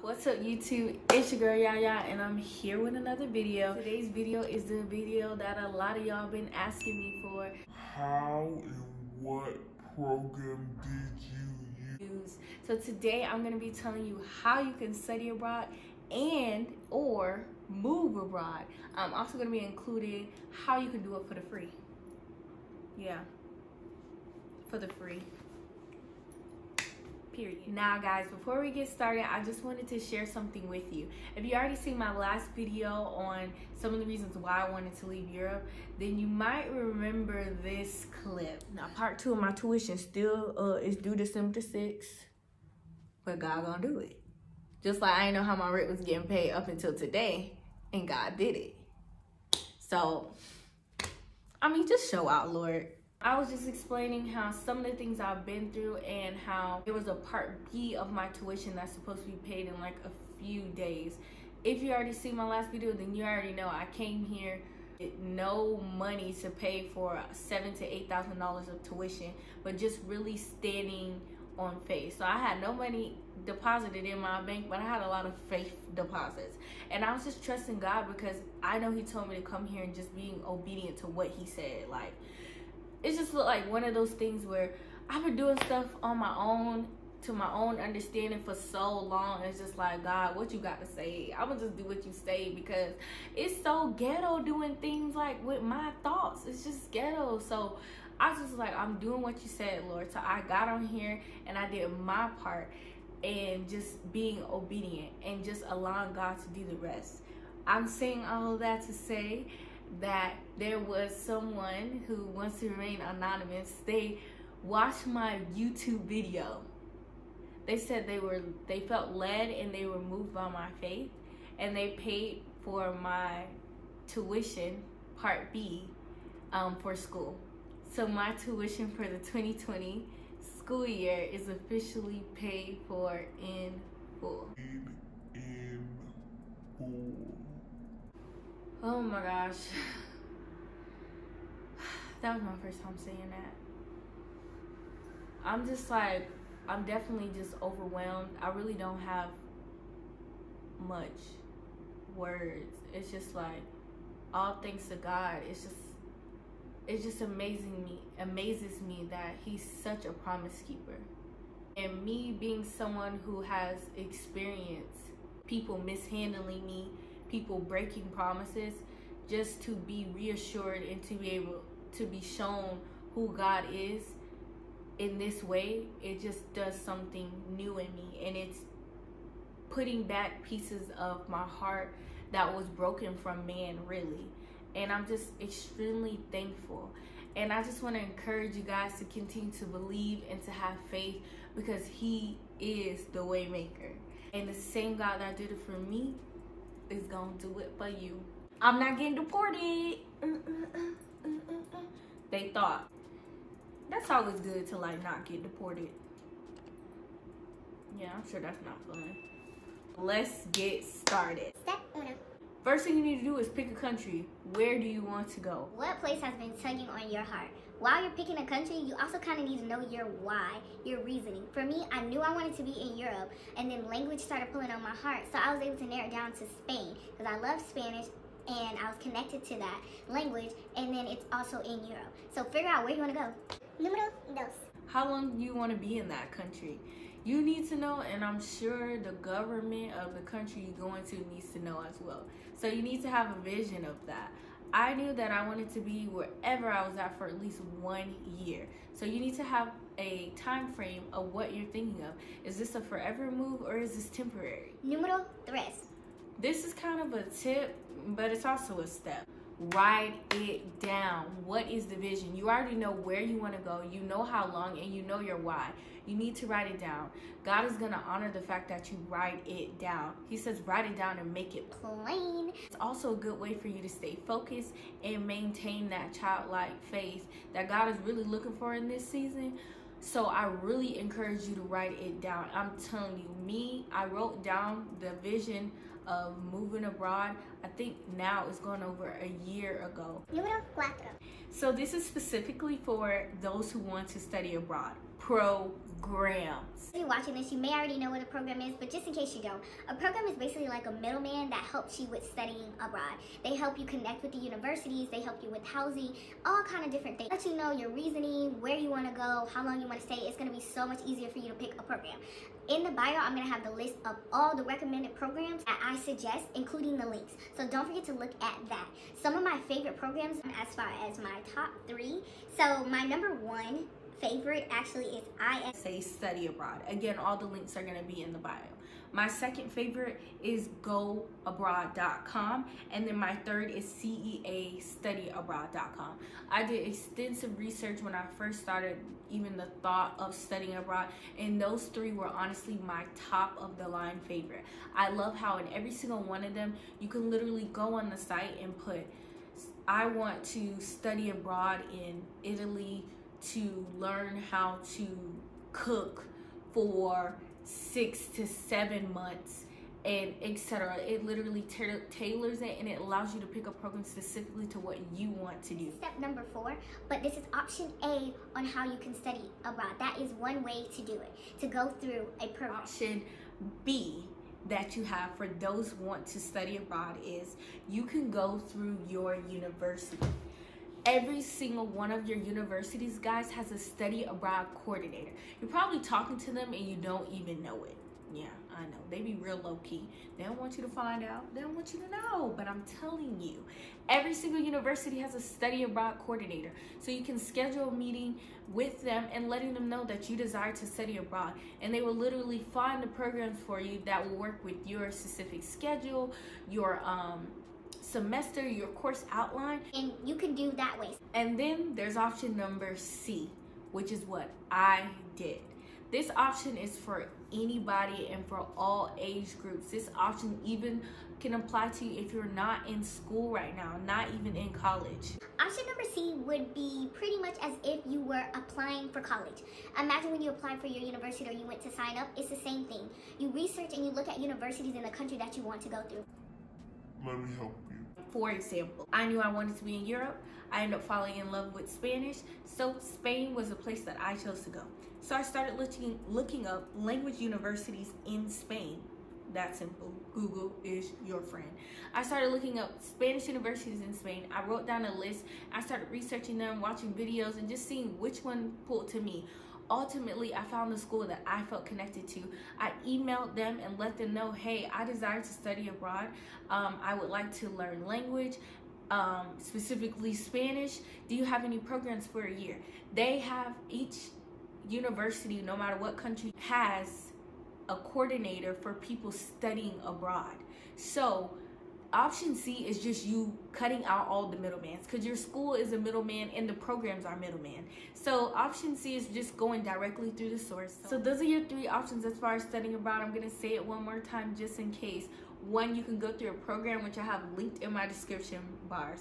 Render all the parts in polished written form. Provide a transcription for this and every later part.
What's up YouTube? It's your girl Yaya and I'm here with another video. Today's video is the video that a lot of y'all been asking me for. How and what program did you use? So today I'm going to be telling you how you can study abroad and or move abroad. I'm also going to be including how you can do it for the free. Yeah, for the free. Period. Now guys, before we get started, I just wanted to share something with you. If you already seen my last video on some of the reasons why I wanted to leave Europe, then you might remember this clip. Now part 2 of my tuition still is due December 6th, but God gonna do it. Just like I didn't know how my rent was getting paid up until today, and God did it. So, I mean, just show out, Lord. I was just explaining how some of the things I've been through and how there was a part B of my tuition that's supposed to be paid in like a few days. If you already seen my last video, then you already know I came here with no money to pay for $7,000 to $8,000 of tuition, but just really standing on faith. So I had no money deposited in my bank, but I had a lot of faith deposits. And I was just trusting God because I know He told me to come here and just being obedient to what He said. Like, it just looked like one of those things where I've been doing stuff on my own, to my own understanding for so long. It's just like, God, what you got to say? I'm going to just do what you say because it's so ghetto doing things like with my thoughts. It's just ghetto. So I was just like, I'm doing what you said, Lord. So I got on here and I did my part and just being obedient and just allowing God to do the rest. I'm saying all of that to say that there was someone who wants to remain anonymous. They watched my YouTube video. They said they felt led and they were moved by my faith, and they paid for my tuition part B for school. So my tuition for the 2020 school year is officially paid for in full. In full. Oh my gosh. That was my first time saying that. I'm just like, I'm definitely just overwhelmed. I really don't have much words. It's just like, all thanks to God. It just amazes me that He's such a promise keeper. And me being someone who has experienced people mishandling me, people breaking promises, just to be reassured and to be able to be shown who God is in this way, it just does something new in me, and it's putting back pieces of my heart that was broken from man, really. And I'm just extremely thankful. And I just want to encourage you guys to continue to believe and to have faith, because He is the way maker, and the same God that did it for me is gonna do it for you. I'm not getting deported. They thought. That's always good to like not get deported. Yeah, I'm sure that's not fun. Let's get started. Step 1. First thing you need to do is pick a country. Where do you want to go? What place has been tugging on your heart? While you're picking a country, you also kind of need to know your why, your reasoning. For me, I knew I wanted to be in Europe, and then language started pulling on my heart, so I was able to narrow it down to Spain, because I love Spanish, and I was connected to that language, and then it's also in Europe. So figure out where you want to go. Número 2. How long do you want to be in that country? You need to know, and I'm sure the government of the country you're going to needs to know as well. So you need to have a vision of that. I knew that I wanted to be wherever I was at for at least 1 year. So you need to have a time frame of what you're thinking of. Is this a forever move or is this temporary? Número 3. This is kind of a tip, but it's also a step. Write it down. What is the vision? You already know where you want to go. You know how long, and you know your why. You need to write it down. God is going to honor the fact that you write it down. He says write it down and make it plain. It's also a good way for you to stay focused and maintain that childlike faith that God is really looking for in this season. So I really encourage you to write it down. I'm telling you, I wrote down the vision of moving abroad. I think now it's going over a year ago. Número 4. So this is specifically for those who want to study abroad. Pro grams. If you're watching this, you may already know what a program is, but just in case you don't, a program is basically like a middleman that helps you with studying abroad. They help you connect with the universities, they help you with housing, all kind of different things. Let you know your reasoning, where you want to go, how long you want to stay. It's going to be so much easier for you to pick a program. In the bio, I'm going to have the list of all the recommended programs that I suggest, including the links. So don't forget to look at that. Some of my favorite programs as far as my top 3. So my number 1 favorite actually is Say Study Abroad. Again, all the links are going to be in the bio. My second favorite is Gooverseas.con, and then my third is CEAStudyabroad.com. I did extensive research when I first started even the thought of studying abroad, and those 3 were honestly my top of the line favorite. I love how in every single one of them you can literally go on the site and put, I want to study abroad in Italy to learn how to cook for 6 to 7 months, and etc. It literally tailors it, and it allows you to pick a program specifically to what you want to do. Step number 4, but this is option A on how you can study abroad. That is one way to do it, to go through a program. Option B that you have for those who want to study abroad is you can go through your university. Every single one of your universities, guys, has a study abroad coordinator. You're probably talking to them and you don't even know it. Yeah, I know. They be real low-key. They don't want you to find out. They don't want you to know. But I'm telling you, every single university has a study abroad coordinator. So you can schedule a meeting with them and letting them know that you desire to study abroad. And they will literally find the programs for you that will work with your specific schedule, your semester, your course outline, and you can do that way. And then there's option number C, which is what I did. This option is for anybody and for all age groups. This option even can apply to you if you're not in school right now, not even in college. Option number C would be pretty much as if you were applying for college. Imagine when you applied for your university or you went to sign up, it's the same thing. You research and you look at universities in the country that you want to go through. Let me help you. For example, I knew I wanted to be in Europe. I ended up falling in love with Spanish, so Spain was a place that I chose to go. So I started looking up language universities in Spain. That simple. Google is your friend. I started looking up Spanish universities in Spain. I wrote down a list. I started researching them, watching videos, and just seeing which one pulled to me. Ultimately, I found the school that I felt connected to. I emailed them and let them know, hey, I desire to study abroad. I would like to learn language, specifically Spanish. Do you have any programs for a year? They have, each university, no matter what country, has a coordinator for people studying abroad. So option C is just you cutting out all the middlemen, because your school is a middleman and the programs are middleman. So option C is just going directly through the source. So those are your 3 options as far as studying abroad. I'm going to say it one more time just in case. 1, you can go through a program, which I have linked in my description bars.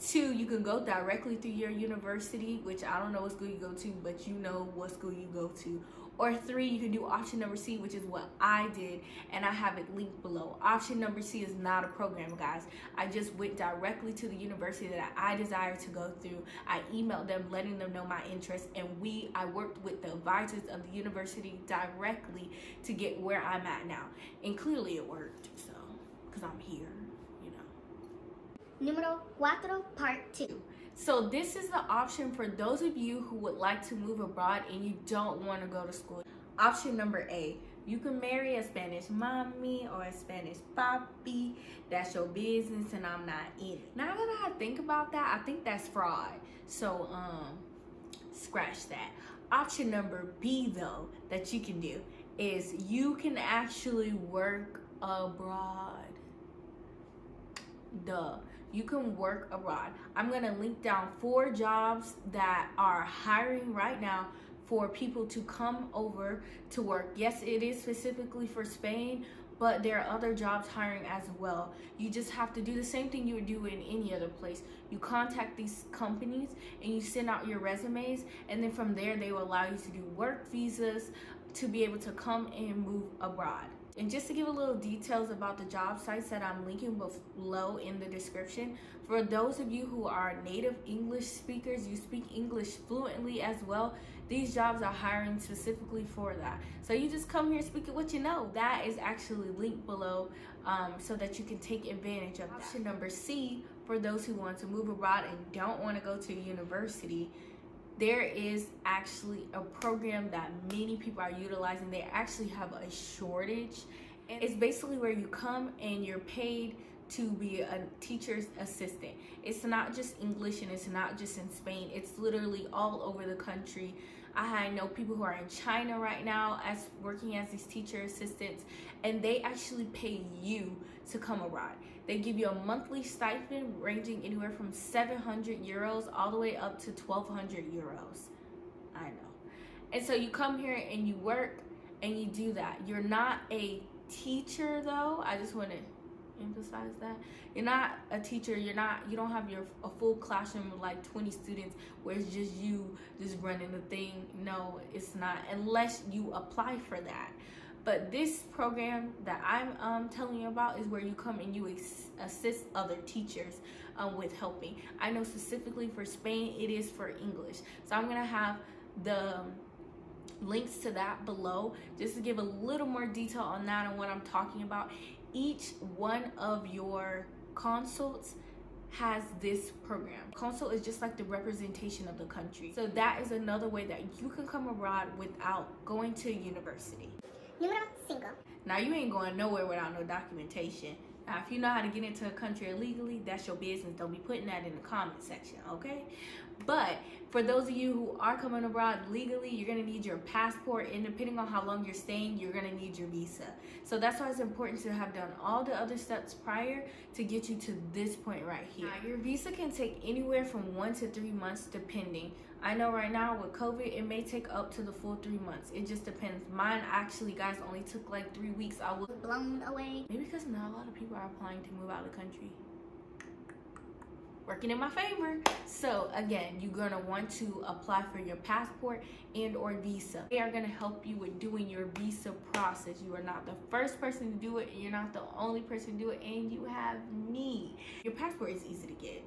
2, you can go directly through your university, which I don't know what school you go to, but you know what school you go to. Or 3, you can do option number C, which is what I did, and I have it linked below. Option number C is not a program, guys. I just went directly to the university that I desire to go through. I emailed them, letting them know my interest, and I worked with the advisors of the university directly to get where I'm at now. And clearly it worked, so, because I'm here, you know. Numero 4, part 2. So this is the option for those of you who would like to move abroad and you don't want to go to school. Option number A, you can marry a Spanish mommy or a Spanish papi. That's your business and I'm not in it. Now that I think about that, I think that's fraud. So scratch that. Option number B though, that you can do is you can actually work abroad. Duh. You can work abroad. I'm going to link down 4 jobs that are hiring right now for people to come over to work. Yes, it is specifically for Spain, but there are other jobs hiring as well. You just have to do the same thing you would do in any other place. You contact these companies and you send out your resumes, and then from there they will allow you to do work visas to be able to come and move abroad. And just to give a little details about the job sites that I'm linking below in the description, for those of you who are native English speakers, you speak English fluently as well, these jobs are hiring specifically for that. So you just come here speaking what you know. That is actually linked below so that you can take advantage of that. Option number C, for those who want to move abroad and don't want to go to university, there is actually a program that many people are utilizing. They actually have a shortage, and it's basically where you come and you're paid to be a teacher's assistant. It's not just English and it's not just in Spain. It's literally all over the country. I know people who are in China right now as working as these teacher assistants, and they actually pay you to come abroad. They give you a monthly stipend ranging anywhere from 700 euros all the way up to 1,200 euros. I know. And so you come here and you work and you do that. You're not a teacher though. I just want to emphasize that. You're not a teacher. You don't have a full classroom of like 20 students where it's just you just running the thing. No, it's not, unless you apply for that. But this program that I'm telling you about is where you come and you assist other teachers with helping. I know specifically for Spain, it is for English. So I'm gonna have the links to that below just to give a little more detail on that and what I'm talking about. Each one of your consults has this program. Consul is just like the representation of the country. So that is another way that you can come abroad without going to university. Número 5. Now you ain't going nowhere without no documentation. Now if you know how to get into a country illegally, that's your business. Don't be putting that in the comment section, okay? But for those of you who are coming abroad legally, you're gonna need your passport, and depending on how long you're staying, you're gonna need your visa. So that's why it's important to have done all the other steps prior to get you to this point right here. Now, your visa can take anywhere from 1 to 3 months depending. I know right now with COVID, it may take up to the full 3 months. It just depends. Mine actually, guys, only took like 3 weeks. I was blown away. Maybe because not a lot of people are applying to move out of the country. Working in my favor. So again, you're gonna want to apply for your passport and or visa. They are gonna help you with doing your visa process. You are not the first person to do it, and you're not the only person to do it, and you have me. Your passport is easy to get.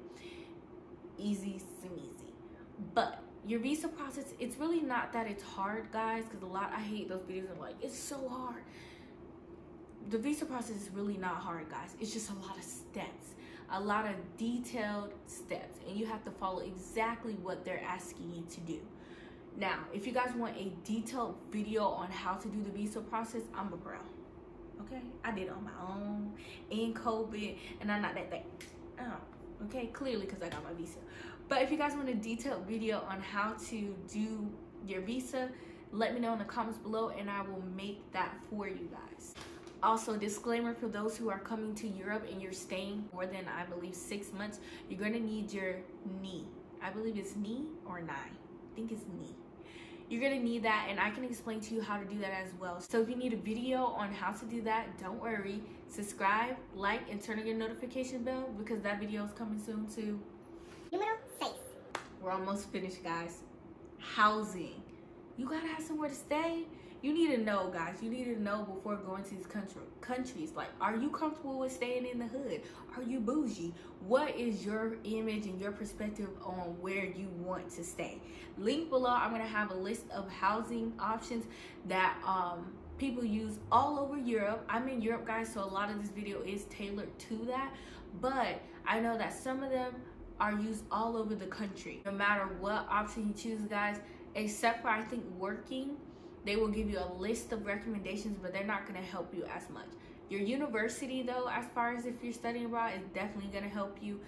Easy, easy. But your visa process, it's really not that it's hard, guys, because I hate those videos of like, it's so hard. The visa process is really not hard, guys. It's just a lot of steps. A lot of detailed steps, and you have to follow exactly what they're asking you to do. Now, if you guys want a detailed video on how to do the visa process, I'm a bro. Okay, I did it on my own in COVID, and I'm not that thing. Oh, okay, clearly because I got my visa. But if you guys want a detailed video on how to do your visa, let me know in the comments below, and I will make that for you guys. Also, disclaimer for those who are coming to Europe and you're staying more than, I believe, 6 months, you're gonna need your knee. I believe it's knee or nine. I think it's knee. You're gonna need that, and I can explain to you how to do that as well. So if you need a video on how to do that, don't worry. Subscribe, like, and turn on your notification bell because that video is coming soon too. Número 6. We're almost finished, guys. Housing. You gotta have somewhere to stay. You need to know, guys. You need to know before going to these countries. Like, are you comfortable with staying in the hood? Are you bougie? What is your image and your perspective on where you want to stay? Link below, I'm going to have a list of housing options that people use all over Europe. I'm in Europe, guys, so a lot of this video is tailored to that. But I know that some of them are used all over the country. No matter what option you choose, guys, except for, I think, working, they will give you a list of recommendations, but they're not going to help you as much. Your university, though, as far as if you're studying abroad, is definitely going to help you.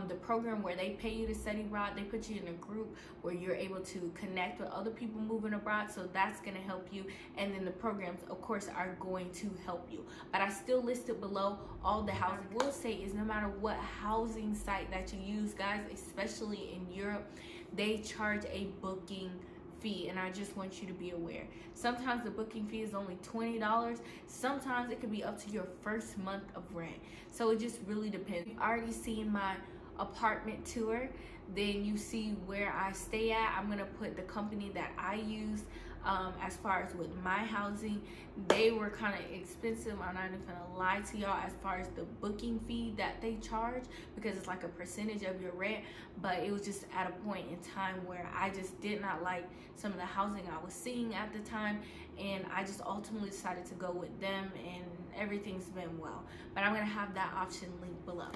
The program where they pay you to study abroad, they put you in a group where you're able to connect with other people moving abroad, so that's going to help you. And then the programs, of course, are going to help you. But I still listed below all the housing. What I will say is no matter what housing site that you use, guys, especially in Europe, they charge a booking fee, and I just want you to be aware. Sometimes the booking fee is only $20. Sometimes it could be up to your first month of rent. So it just really depends. You've already seen my apartment tour, then you see where I stay at. I'm gonna put the company that I use As far as with my housing, they were kind of expensive. I'm not even gonna lie to y'all as far as the booking fee that they charge, because it's like a percentage of your rent. But it was just at a point in time where I just did not like some of the housing I was seeing at the time, and I just ultimately decided to go with them, and everything's been well. But I'm gonna have that option linked below.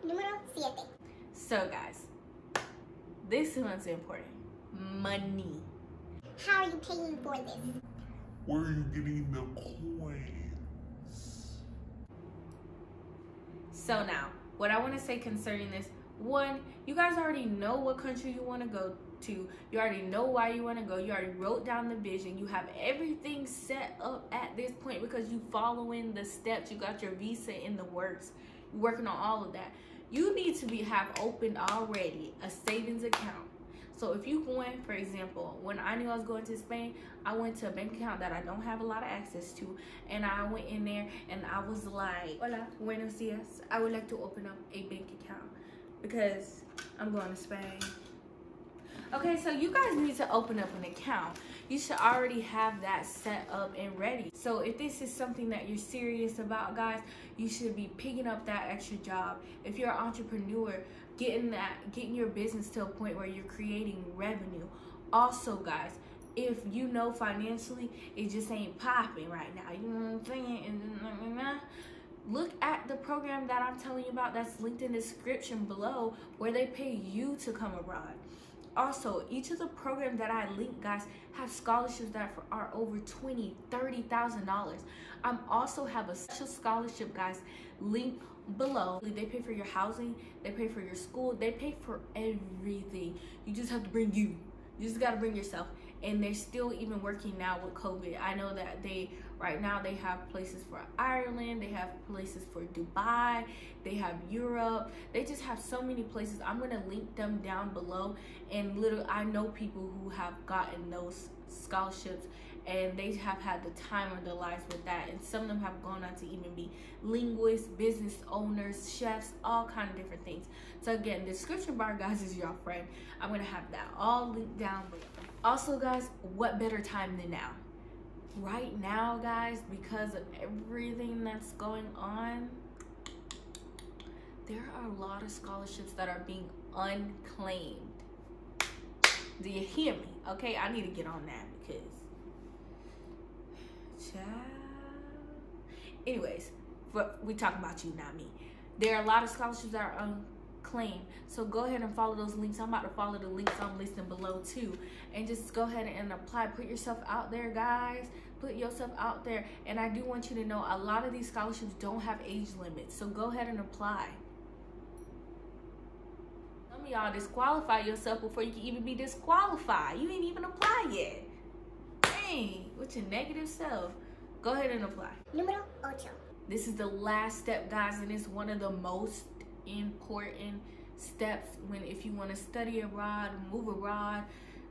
Número 7. So guys, this one's important. Money. How are you paying for this? Where are you getting the coins? So now, what I want to say concerning this, one, you guys already know what country you want to go to. You already know why you want to go. You already wrote down the vision. You have everything set up at this point because you following the steps. You got your visa in the works. You're working on all of that. You need to have opened already a savings account. So if you going, for example, when I knew I was going to Spain, I went to a bank account that I don't have a lot of access to, and I went in there and I was like, Hola, buenos dias. I would like to open up a bank account because I'm going to Spain. Okay, so you guys need to open up an account. You should already have that set up and ready. So if this is something that you're serious about, guys, you should be picking up that extra job. If you're an entrepreneur, getting your business to a point where you're creating revenue. Also, guys, if you know financially it just ain't popping right now, you know what I'm saying? Look at the program that I'm telling you about that's linked in the description below, where they pay you to come abroad. Also, each of the programs that I link, guys, have scholarships that are over $20,000, $30,000. I also have a special scholarship, guys, linked below. They pay for your housing, they pay for your school, they pay for everything. You just have to bring you. You just gotta bring yourself. And they're still even working now with COVID. I know that right now they have places for Ireland, they have places for Dubai, they have Europe. They just have so many places. I'm gonna link them down below. And literally, I know people who have gotten those scholarships and they have had the time of their lives with that. And some of them have gone on to even be linguists, business owners, chefs, all kind of different things. So again, the description bar, guys, is your friend. I'm gonna have that all linked down below. Also, guys, what better time than now? Right now, guys, because of everything that's going on, there are a lot of scholarships that are being unclaimed. Do you hear me? Okay, I need to get on that because, anyways, but we talking about you, not me. There are a lot of scholarships that are unclaimed, so go ahead and follow those links. I'm about to follow the links I'm listing below too, and just go ahead and apply. Put yourself out there, guys. Put yourself out there. And I do want you to know, a lot of these scholarships don't have age limits, so go ahead and apply. Some of y'all disqualify yourself before you can even be disqualified. You ain't even apply yet. Dang, with your negative self. Go ahead and apply. Número 8. This is the last step, guys, and it's one of the most important steps if you want to study abroad, move abroad,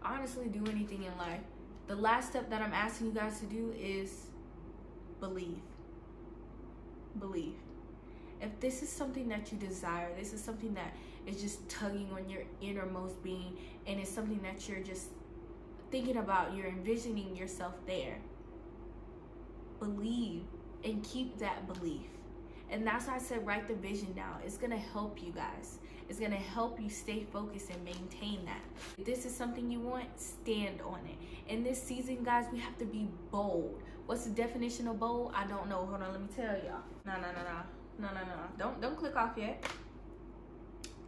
honestly do anything in life. The last step that I'm asking you guys to do is believe. Believe. If this is something that you desire, this is something that is just tugging on your innermost being, and it's something that you're just thinking about, you're envisioning yourself there, believe and keep that belief. And that's why I said write the vision down. It's gonna help you guys. It's gonna help you stay focused and maintain that. If this is something you want, stand on it. In this season, guys, we have to be bold. What's the definition of bold? I don't know. Hold on, let me tell y'all. No. Don't click off yet.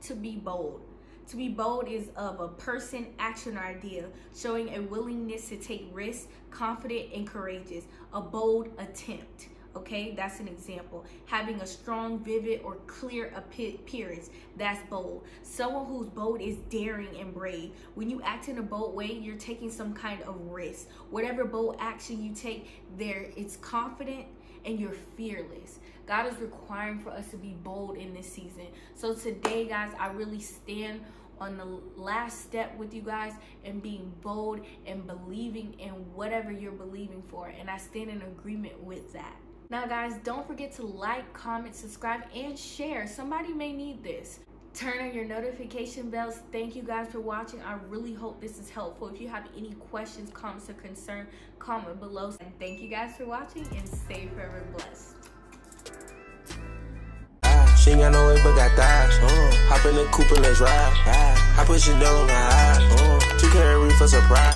To be bold. To be bold is of a person, action, or idea, showing a willingness to take risks, confident and courageous. A bold attempt. Okay, that's an example. Having a strong, vivid, or clear appearance, that's bold. Someone who's bold is daring and brave. When you act in a bold way, you're taking some kind of risk. Whatever bold action you take, it's confident and you're fearless. God is requiring for us to be bold in this season. So today, guys, I really stand on the last step with you guys and being bold and believing in whatever you're believing for. And I stand in agreement with that. Now, guys, don't forget to like, comment, subscribe, and share. Somebody may need this. turn on your notification bells. Thank you guys for watching. I really hope this is helpful. If you have any questions, comments, or concern, comment below. And thank you guys for watching, and stay forever blessed. She ain't got no way but got thighs. Hop in the coupe and let's ride. I put Chanel on the high. 2 carat for surprise.